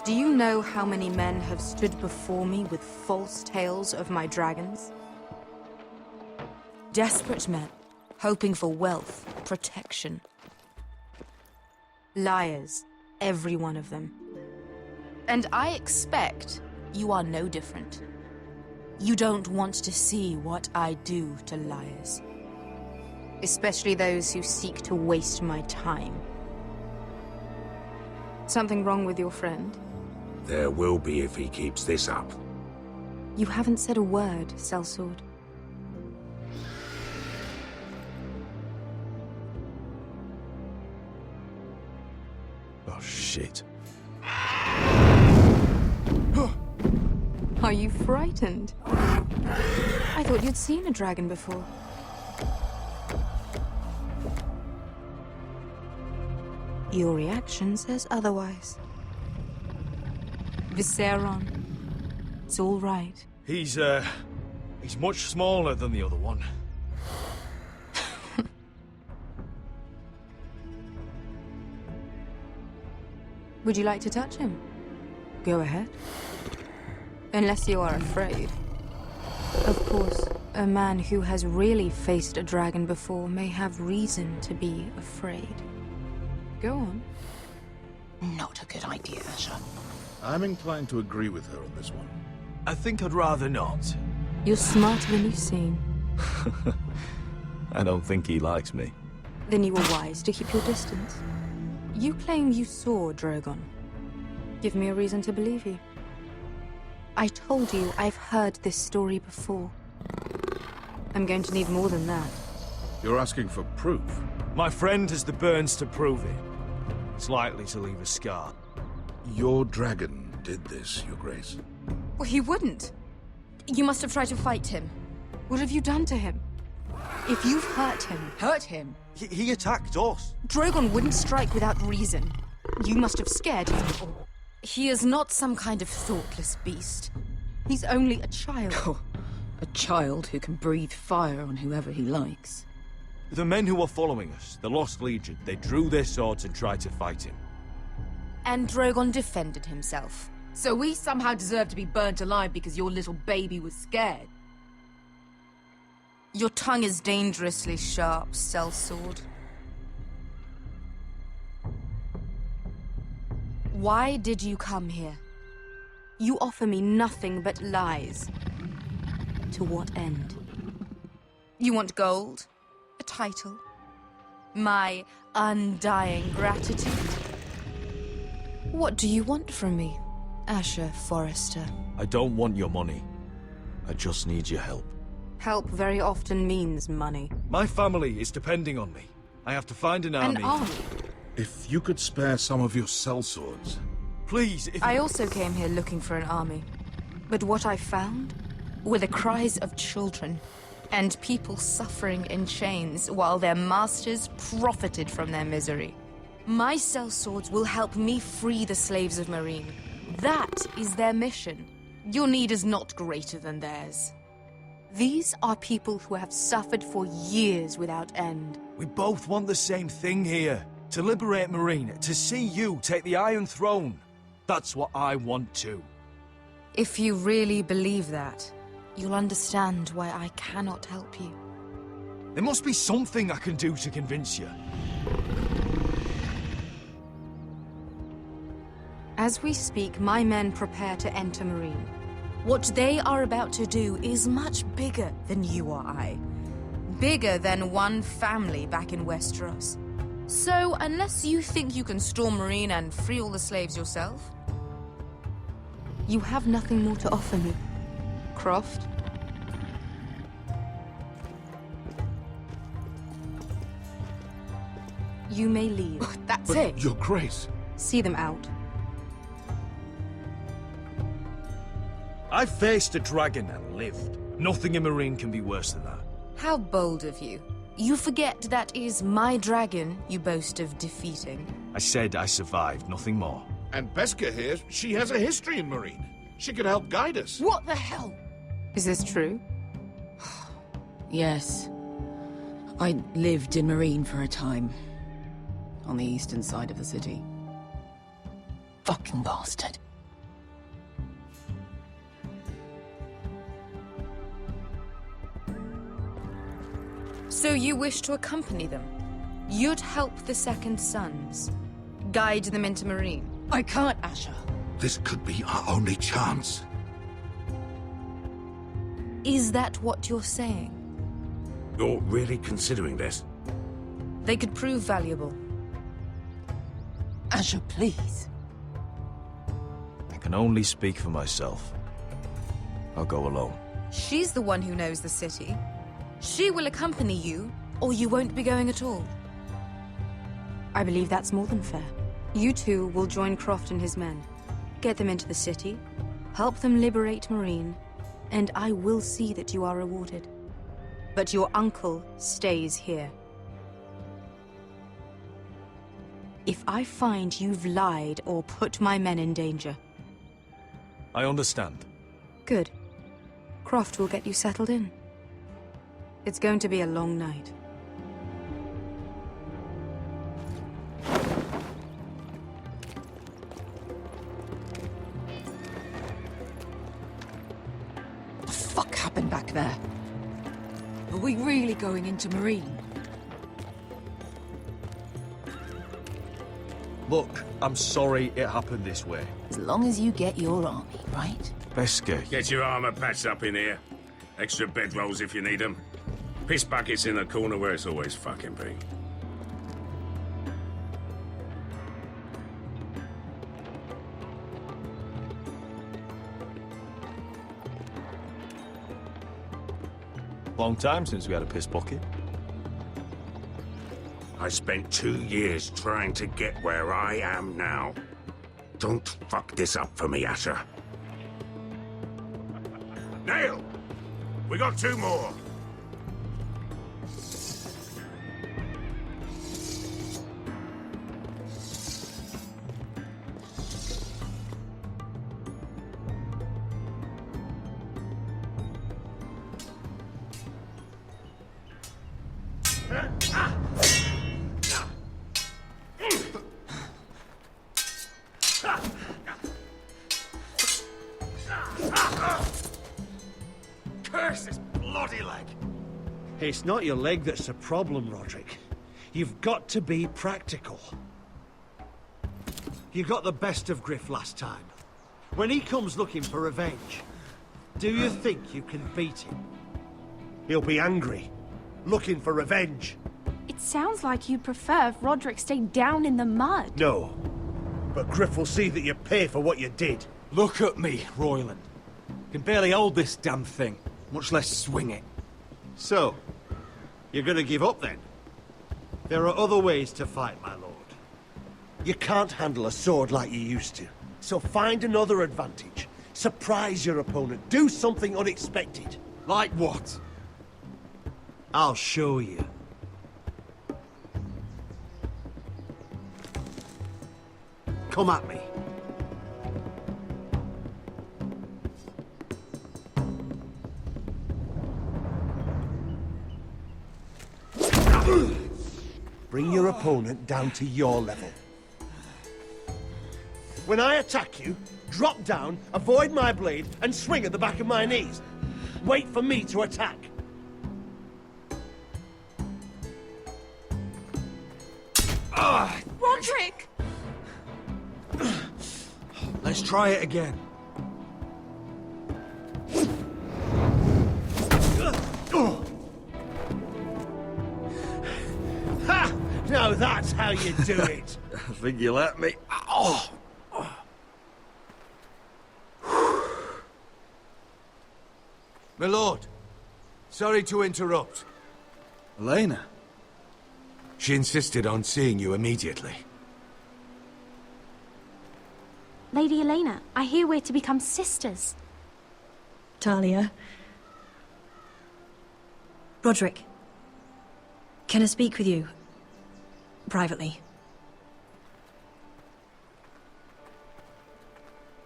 Do you know how many men have stood before me with false tales of my dragons? Desperate men, hoping for wealth, protection. Liars, every one of them. And I expect you are no different. You don't want to see what I do to liars. Especially those who seek to waste my time. Something wrong with your friend? There will be if he keeps this up. You haven't said a word, Sellsword. Oh, shit. Are you frightened? I thought you'd seen a dragon before. Your reaction says otherwise. Viserion. It's all right. He's much smaller than the other one. Would you like to touch him? Go ahead. Unless you are afraid. Of course, a man who has really faced a dragon before may have reason to be afraid. Go on. Not a good idea, Asher. I'm inclined to agree with her on this one. I think I'd rather not. You're smarter than you seem. I don't think he likes me. Then you were wise to keep your distance. You claim you saw Drogon. Give me a reason to believe you. I told you I've heard this story before. I'm going to need more than that. You're asking for proof? My friend has the burns to prove it. It's likely to leave a scar. Your dragon did this, Your Grace. Well, he wouldn't. You must have tried to fight him. What have you done to him? If you've hurt him... Hurt him? He attacked us. Drogon wouldn't strike without reason. You must have scared him. He is not some kind of thoughtless beast. He's only a child. Oh, a child who can breathe fire on whoever he likes. The men who were following us, the Lost Legion, they drew their swords and tried to fight him. And Drogon defended himself. So we somehow deserve to be burnt alive because your little baby was scared? Your tongue is dangerously sharp, Sellsword. Why did you come here? You offer me nothing but lies. To what end? You want gold? A title? My undying gratitude? What do you want from me, Asher Forrester? I don't want your money. I just need your help. Help very often means money. My family is depending on me. I have to find an army. An army? If you could spare some of your sellswords... Please, if I also came here looking for an army. But what I found were the cries of children and people suffering in chains while their masters profited from their misery. My sellswords will help me free the slaves of Meereen. That is their mission. Your need is not greater than theirs. These are people who have suffered for years without end. we both want the same thing here. To liberate Meereen, to see you take the Iron Throne. That's what I want too. If you really believe that, you'll understand why I cannot help you. There must be something I can do to convince you. As we speak, my men prepare to enter Meereen. What they are about to do is much bigger than you or I. Bigger than one family back in Westeros. So, unless you think you can storm Meereen and free all the slaves yourself, you have nothing more to offer me, Croft. You may leave. That's But, it. Your Grace... See them out. I faced a dragon and lived. Nothing in Meereen can be worse than that. How bold of you. You forget that is my dragon you boast of defeating. I said I survived, nothing more. And Beskha here, she has a history in Meereen. She could help guide us. What the hell? Is this true? Yes. I lived in Meereen for a time. On the eastern side of the city. Fucking bastard. So you wish to accompany them? You'd help the Second Sons? Guide them into Marine? I can't, Asher. This could be our only chance. Is that what you're saying? You're really considering this? They could prove valuable. Asher, please. I can only speak for myself. I'll go alone. She's the one who knows the city. She will accompany you, or you won't be going at all. I believe that's more than fair. You two will join Croft and his men. Get them into the city, help them liberate Marine, and I will see that you are rewarded. But your uncle stays here. If I find you've lied or put my men in danger... I understand. Good. Croft will get you settled in. It's going to be a long night. What the fuck happened back there? Are we really going into Marine? Look, I'm sorry it happened this way. As long as you get your army, right? Beskay. Get your armor patched up in here. Extra bedrolls if you need them. Piss buckets in the corner where it's always fucking been. Long time since we had a piss bucket. I spent 2 years trying to get where I am now. Don't fuck this up for me, Asher. Nail! We got 2 more. Curse this bloody leg! It's not your leg that's the problem, Roderick. You've got to be practical. You got the best of Griff last time. When he comes looking for revenge, do you think you can beat him? He'll be angry, looking for revenge. It sounds like you'd prefer if Roderick stayed down in the mud. No, but Griff will see that you pay for what you did. Look at me, Royland. Can barely hold this damn thing, much less swing it. So, you're gonna give up then? There are other ways to fight, my lord. You can't handle a sword like you used to. So find another advantage. Surprise your opponent. Do something unexpected. Like what? I'll show you. Come at me. Bring your opponent down to your level. When I attack you, drop down, avoid my blade, and swing at the back of my knees. Wait for me to attack. Roderick! Let's try it again. Ha! Now that's how you do it. I think you let me. Oh! My lord, sorry to interrupt. Elena? She insisted on seeing you immediately. Lady Elena, I hear we're to become sisters. Talia. Roderick. Can I speak with you? Privately.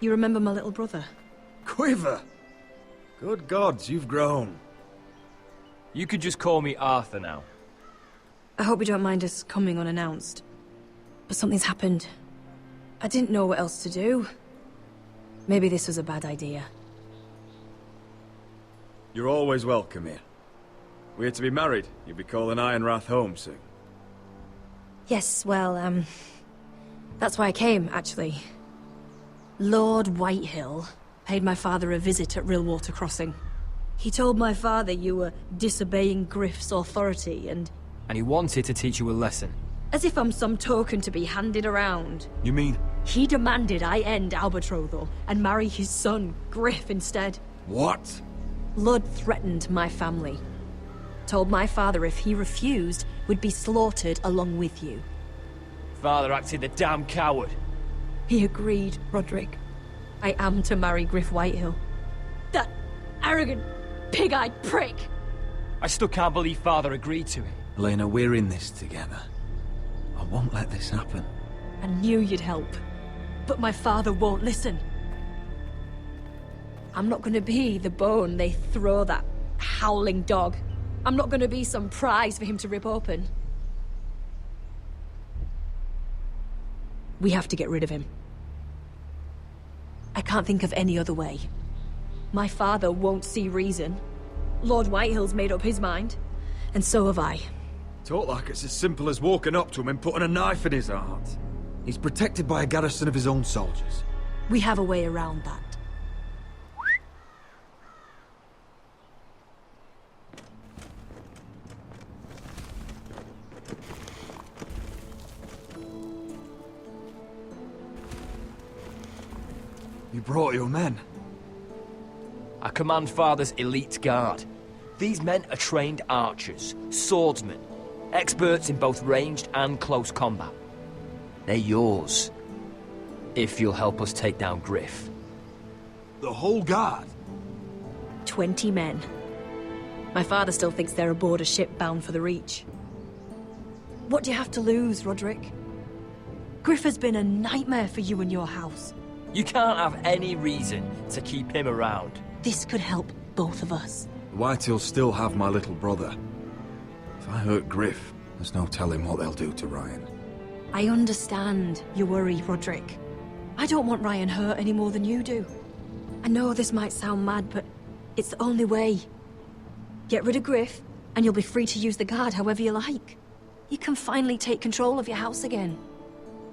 You remember my little brother? Quiver! Good gods, you've grown. You could just call me Arthur now. I hope you don't mind us coming unannounced. But something's happened. I didn't know what else to do. Maybe this was a bad idea. You're always welcome here. We're to be married. You'll be calling Ironrath home soon. Yes, well, that's why I came, actually. Lord Whitehill paid my father a visit at Rillwater Crossing. He told my father you were disobeying Griff's authority and... And he wanted to teach you a lesson. As if I'm some token to be handed around. You mean? He demanded I end Albetrothal and marry his son, Griff, instead. What? Lord threatened my family. Told my father if he refused, would be slaughtered along with you. Father acted the damn coward. He agreed, Roderick. I am to marry Griff Whitehill. That arrogant, pig-eyed prick! I still can't believe Father agreed to it. Elena, we're in this together. I won't let this happen. I knew you'd help. But my father won't listen. I'm not gonna be the bone they throw that howling dog. I'm not gonna be some prize for him to rip open. We have to get rid of him. I can't think of any other way. My father won't see reason. Lord Whitehill's made up his mind. And so have I. Talk like it's as simple as walking up to him and putting a knife in his heart. He's protected by a garrison of his own soldiers. We have a way around that. You brought your men. I command Father's elite guard. These men are trained archers, swordsmen, experts in both ranged and close combat. They're yours, if you'll help us take down Griff. The whole guard? 20 men. My father still thinks they're aboard a ship bound for the Reach. What do you have to lose, Roderick? Griff has been a nightmare for you and your house. You can't have any reason to keep him around. This could help both of us. The Whitehills still have my little brother. If I hurt Griff, there's no telling what they'll do to Ryan. I understand your worry, Roderick. I don't want Ryan hurt any more than you do. I know this might sound mad, but it's the only way. Get rid of Griff, and you'll be free to use the guard however you like. You can finally take control of your house again.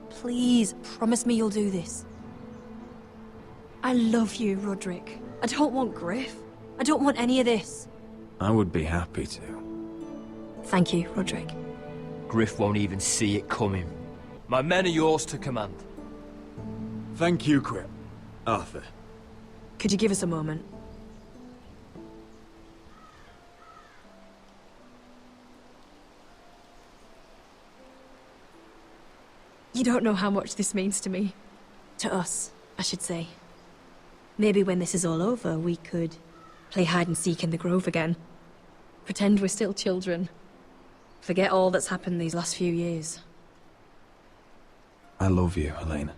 Please, promise me you'll do this. I love you, Roderick. I don't want Griff. I don't want any of this. I would be happy to. Thank you, Roderick. Griff won't even see it coming. My men are yours to command. Thank you, Quip. Arthur. Could you give us a moment? You don't know how much this means to me. To us, I should say. Maybe when this is all over, we could play hide and seek in the Grove again. Pretend we're still children. Forget all that's happened these last few years. I love you, Elena.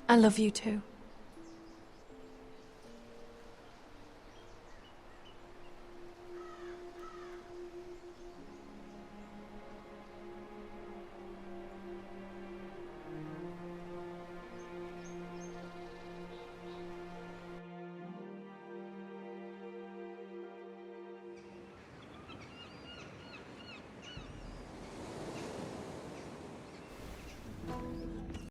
I love you too.